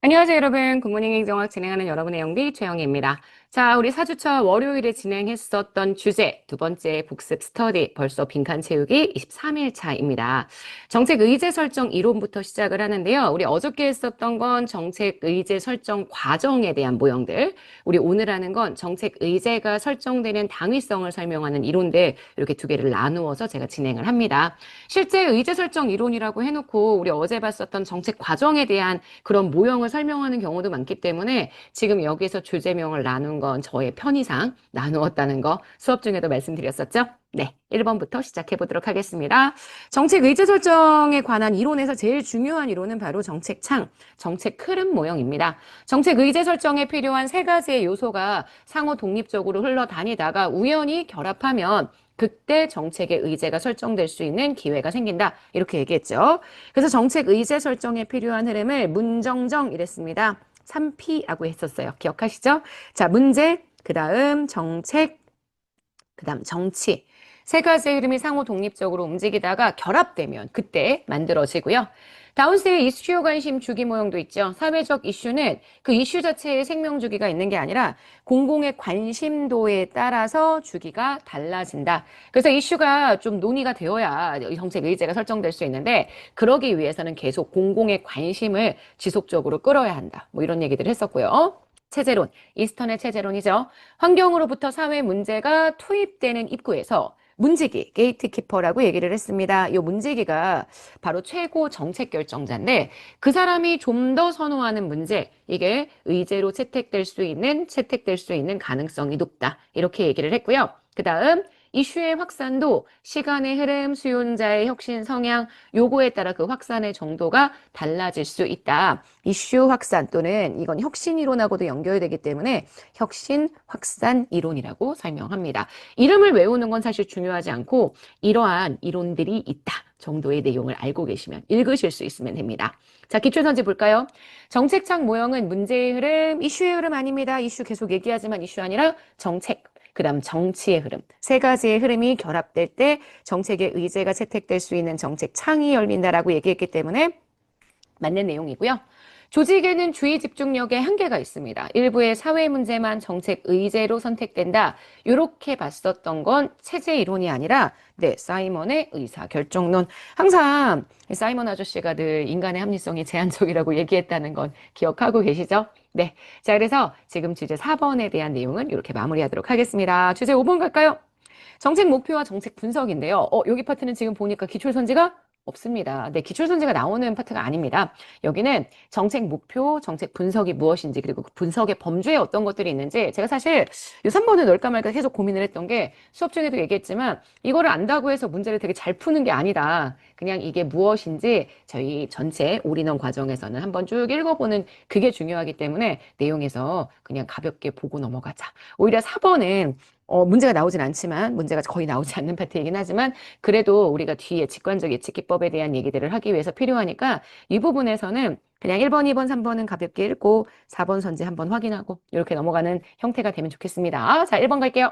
안녕하세요, 여러분. 굿모닝 행정학 진행하는 여러분의 영비 최영희입니다. 자, 우리 4주차 월요일에 진행했었던 주제, 두 번째 복습 스터디, 벌써 빈칸 채우기 23일 차입니다. 정책 의제 설정 이론부터 시작을 하는데요. 우리 어저께 했었던 건 정책 의제 설정 과정에 대한 모형들, 우리 오늘 하는 건 정책 의제가 설정되는 당위성을 설명하는 이론들, 이렇게 두 개를 나누어서 제가 진행을 합니다. 실제 의제 설정 이론이라고 해놓고 우리 어제 봤었던 정책 과정에 대한 그런 모형을 설명하는 경우도 많기 때문에 지금 여기서 주제명을 나눈 건 저의 편의상 나누었다는 거 수업 중에도 말씀드렸었죠? 네, 1번부터 시작해 보도록 하겠습니다. 정책 의제 설정에 관한 이론에서 제일 중요한 이론은 바로 정책 창, 정책 흐름 모형입니다. 정책 의제 설정에 필요한 세 가지의 요소가 상호 독립적으로 흘러다니다가 우연히 결합하면 그때 정책의 의제가 설정될 수 있는 기회가 생긴다. 이렇게 얘기했죠. 그래서 정책 의제 설정에 필요한 흐름을 문정정 이랬습니다. 3P라고 했었어요. 기억하시죠? 자, 문제, 그 다음 정책, 그 다음 정치. 세 가지의 흐름이 상호 독립적으로 움직이다가 결합되면 그때 만들어지고요. 다운스의 이슈 관심 주기 모형도 있죠. 사회적 이슈는 그 이슈 자체에 생명 주기가 있는 게 아니라 공공의 관심도에 따라서 주기가 달라진다. 그래서 이슈가 좀 논의가 되어야 정책 의제가 설정될 수 있는데 그러기 위해서는 계속 공공의 관심을 지속적으로 끌어야 한다. 뭐 이런 얘기들을 했었고요. 체제론, 이스턴의 체제론이죠. 환경으로부터 사회 문제가 투입되는 입구에서 문지기, 게이트키퍼라고 얘기를 했습니다. 이 문지기가 바로 최고 정책 결정자인데 그 사람이 좀 더 선호하는 문제, 이게 의제로 채택될 수 있는 가능성이 높다. 이렇게 얘기를 했고요. 그 다음 이슈의 확산도 시간의 흐름, 수요자의 혁신 성향, 요거에 따라 그 확산의 정도가 달라질 수 있다. 이슈 확산 또는 이건 혁신 이론하고도 연결되기 때문에 혁신 확산 이론이라고 설명합니다. 이름을 외우는 건 사실 중요하지 않고 이러한 이론들이 있다 정도의 내용을 알고 계시면 읽으실 수 있으면 됩니다. 자, 기출선지 볼까요? 정책창 모형은 문제의 흐름, 이슈의 흐름 아닙니다. 이슈 계속 얘기하지만 이슈 아니라 정책. 그다음 정치의 흐름. 세 가지의 흐름이 결합될 때 정책의 의제가 채택될 수 있는 정책 창이 열린다라고 얘기했기 때문에 맞는 내용이고요. 조직에는 주의 집중력에 한계가 있습니다. 일부의 사회 문제만 정책 의제로 선택된다. 이렇게 봤었던 건 체제 이론이 아니라 사이먼의 의사결정론. 항상 사이먼 아저씨가 늘 인간의 합리성이 제한적이라고 얘기했다는 건 기억하고 계시죠? 네. 자, 그래서 지금 주제 4번에 대한 내용은 이렇게 마무리하도록 하겠습니다. 주제 5번 갈까요? 정책 목표와 정책 분석인데요. 여기 파트는 지금 보니까 기출선지가 없습니다. 네, 기출선지가 나오는 파트가 아닙니다. 여기는 정책 목표, 정책 분석이 무엇인지, 그리고 그 분석의 범주에 어떤 것들이 있는지, 제가 사실 이 3번을 넣을까 말까 계속 고민을 했던 게 수업 중에도 얘기했지만, 이거를 안다고 해서 문제를 되게 잘 푸는 게 아니다. 그냥 이게 무엇인지 저희 전체 올인원 과정에서는 한번 쭉 읽어보는 그게 중요하기 때문에 내용에서 그냥 가볍게 보고 넘어가자. 오히려 4번은 문제가 나오진 않지만, 문제가 거의 나오지 않는 파트이긴 하지만, 그래도 우리가 뒤에 직관적 예측기법에 대한 얘기들을 하기 위해서 필요하니까, 이 부분에서는 그냥 1번, 2번, 3번은 가볍게 읽고, 4번 선지 한번 확인하고, 이렇게 넘어가는 형태가 되면 좋겠습니다. 자, 1번 갈게요.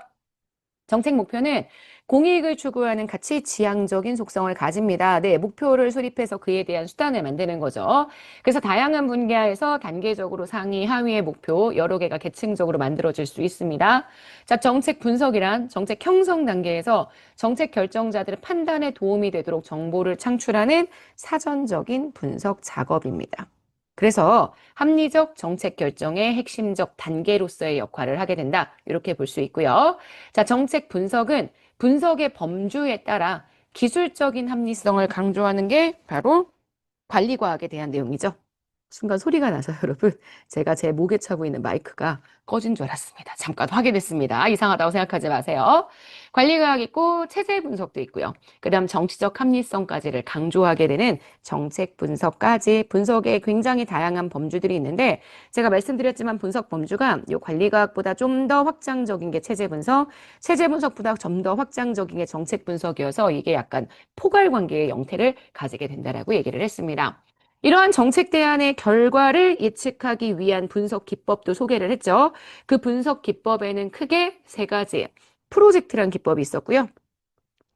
정책 목표는 공익을 추구하는 가치 지향적인 속성을 가집니다. 네, 목표를 수립해서 그에 대한 수단을 만드는 거죠. 그래서 다양한 분야에서 단계적으로 상위, 하위의 목표 여러 개가 계층적으로 만들어질 수 있습니다. 자, 정책 분석이란 정책 형성 단계에서 정책 결정자들의 판단에 도움이 되도록 정보를 창출하는 사전적인 분석 작업입니다. 그래서 합리적 정책 결정의 핵심적 단계로서의 역할을 하게 된다. 이렇게 볼 수 있고요. 자, 정책 분석은 분석의 범주에 따라 기술적인 합리성을 강조하는 게 바로 관리과학에 대한 내용이죠. 순간 소리가 나서 여러분, 제가 제 목에 차고 있는 마이크가 꺼진 줄 알았습니다. 잠깐 확인했습니다. 이상하다고 생각하지 마세요. 관리과학 있고 체제 분석도 있고요. 그다음 정치적 합리성까지를 강조하게 되는 정책 분석까지 분석에 굉장히 다양한 범주들이 있는데 제가 말씀드렸지만 분석 범주가 이 관리과학보다 좀 더 확장적인 게 체제 분석, 체제 분석보다 좀 더 확장적인 게 정책 분석이어서 이게 약간 포괄 관계의 형태를 가지게 된다라고 얘기를 했습니다. 이러한 정책 대안의 결과를 예측하기 위한 분석 기법도 소개를 했죠. 그 분석 기법에는 크게 세 가지 프로젝트란 기법이 있었고요.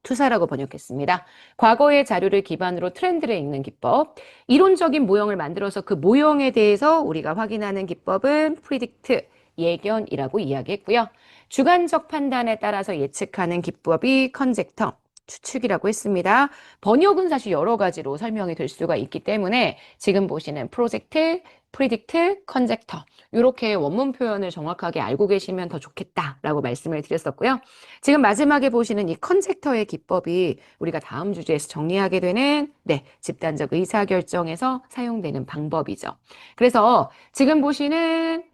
투사라고 번역했습니다. 과거의 자료를 기반으로 트렌드를 읽는 기법, 이론적인 모형을 만들어서 그 모형에 대해서 우리가 확인하는 기법은 프리딕트, 예견이라고 이야기했고요. 주관적 판단에 따라서 예측하는 기법이 컨젝터, 추측이라고 했습니다. 번역은 사실 여러 가지로 설명이 될 수가 있기 때문에 지금 보시는 프로젝트, 프리딕트, 컨젝터 이렇게 원문 표현을 정확하게 알고 계시면 더 좋겠다라고 말씀을 드렸었고요. 지금 마지막에 보시는 이 컨젝터의 기법이 우리가 다음 주제에서 정리하게 되는 집단적 의사결정에서 사용되는 방법이죠. 그래서 지금 보시는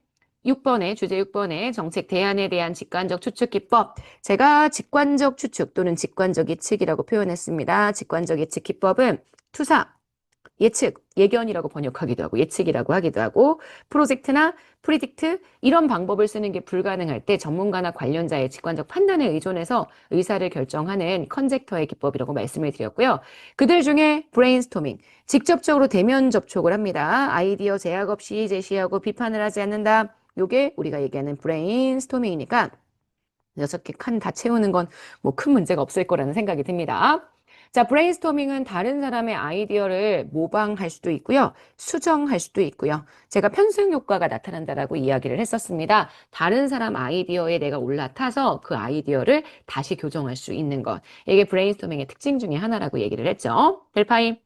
6번에 주제 6번에 정책 대안에 대한 직관적 추측 기법. 제가 직관적 추측 또는 직관적 예측이라고 표현했습니다. 직관적 예측 기법은 투사, 예측, 예견이라고 번역하기도 하고 예측이라고 하기도 하고 프로젝트나 프리딕트 이런 방법을 쓰는 게 불가능할 때 전문가나 관련자의 직관적 판단에 의존해서 의사를 결정하는 컨젝터의 기법이라고 말씀을 드렸고요. 그들 중에 브레인스토밍, 직접적으로 대면 접촉을 합니다. 아이디어 제약 없이 제시하고 비판을 하지 않는다. 요게 우리가 얘기하는 브레인스토밍이니까 6개 칸 다 채우는 건 뭐 큰 문제가 없을 거라는 생각이 듭니다. 자, 브레인스토밍은 다른 사람의 아이디어를 모방할 수도 있고요. 수정할 수도 있고요. 제가 편승 효과가 나타난다라고 이야기를 했었습니다. 다른 사람 아이디어에 내가 올라타서 그 아이디어를 다시 교정할 수 있는 것. 이게 브레인스토밍의 특징 중에 하나라고 얘기를 했죠. 델파이.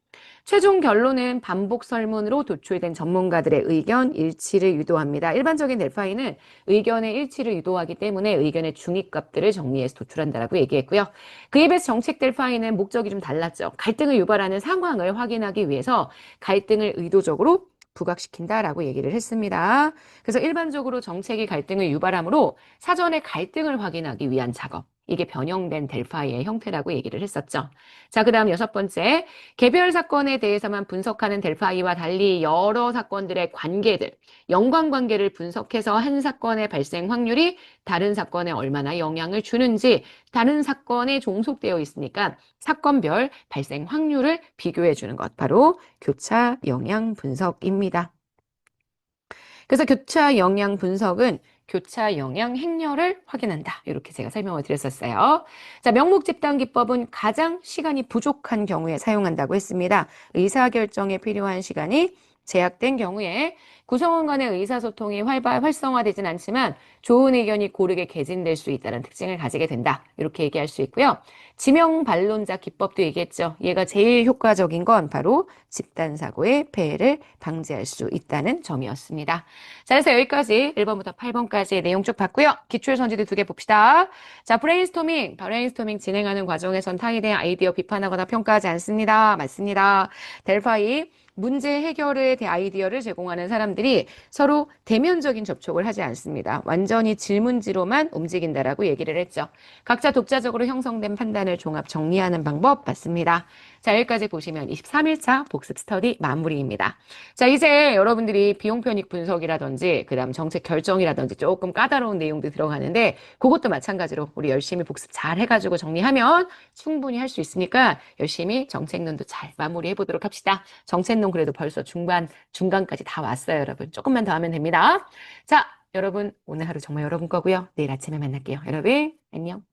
최종 결론은 반복 설문으로 도출된 전문가들의 의견 일치를 유도합니다. 일반적인 델파이는 의견의 일치를 유도하기 때문에 의견의 중립값들을 정리해서 도출한다라고 얘기했고요. 그에 비해서 정책 델파이는 목적이 좀 달랐죠. 갈등을 유발하는 상황을 확인하기 위해서 갈등을 의도적으로 부각시킨다라고 얘기를 했습니다. 그래서 일반적으로 정책이 갈등을 유발하므로 사전에 갈등을 확인하기 위한 작업. 이게 변형된 델파이의 형태라고 얘기를 했었죠. 자, 그 다음 6번째. 개별 사건에 대해서만 분석하는 델파이와 달리 여러 사건들의 관계들, 연관관계를 분석해서 한 사건의 발생 확률이 다른 사건에 얼마나 영향을 주는지 다른 사건에 종속되어 있으니까 사건별 발생 확률을 비교해 주는 것, 바로 교차 영향 분석입니다. 그래서 교차 영향 분석은 교차 영향 행렬을 확인한다. 이렇게 제가 설명을 드렸었어요. 자, 명목 집단 기법은 가장 시간이 부족한 경우에 사용한다고 했습니다. 의사결정에 필요한 시간이 제약된 경우에 구성원 간의 의사소통이 활성화되진 않지만 좋은 의견이 고르게 개진될 수 있다는 특징을 가지게 된다. 이렇게 얘기할 수 있고요. 지명 반론자 기법도 얘기했죠. 얘가 제일 효과적인 건 바로 집단사고의 폐해를 방지할 수 있다는 점이었습니다. 자, 그래서 여기까지 1번부터 8번까지의 내용 쭉 봤고요. 기출 선지도 2개 봅시다. 자, 브레인스토밍 진행하는 과정에선 타인에 대한 아이디어 비판하거나 평가하지 않습니다. 맞습니다. 델파이 문제 해결에 대한 아이디어를 제공하는 사람들이 서로 대면적인 접촉을 하지 않습니다. 완전히 질문지로만 움직인다라고 얘기를 했죠. 각자 독자적으로 형성된 판단을 종합 정리하는 방법 맞습니다. 자, 여기까지 보시면 23일차 복습 스터디 마무리입니다. 자, 이제 여러분들이 비용 편익 분석이라든지 그다음 정책 결정이라든지 조금 까다로운 내용도 들어가는데 그것도 마찬가지로 우리 열심히 복습 잘 해가지고 정리하면 충분히 할 수 있으니까 열심히 정책론도 잘 마무리해 보도록 합시다. 정책론 그래도 벌써 중간까지 다 왔어요, 여러분. 조금만 더 하면 됩니다. 자, 여러분 오늘 하루 정말 여러분 거고요. 내일 아침에 만날게요. 여러분 안녕.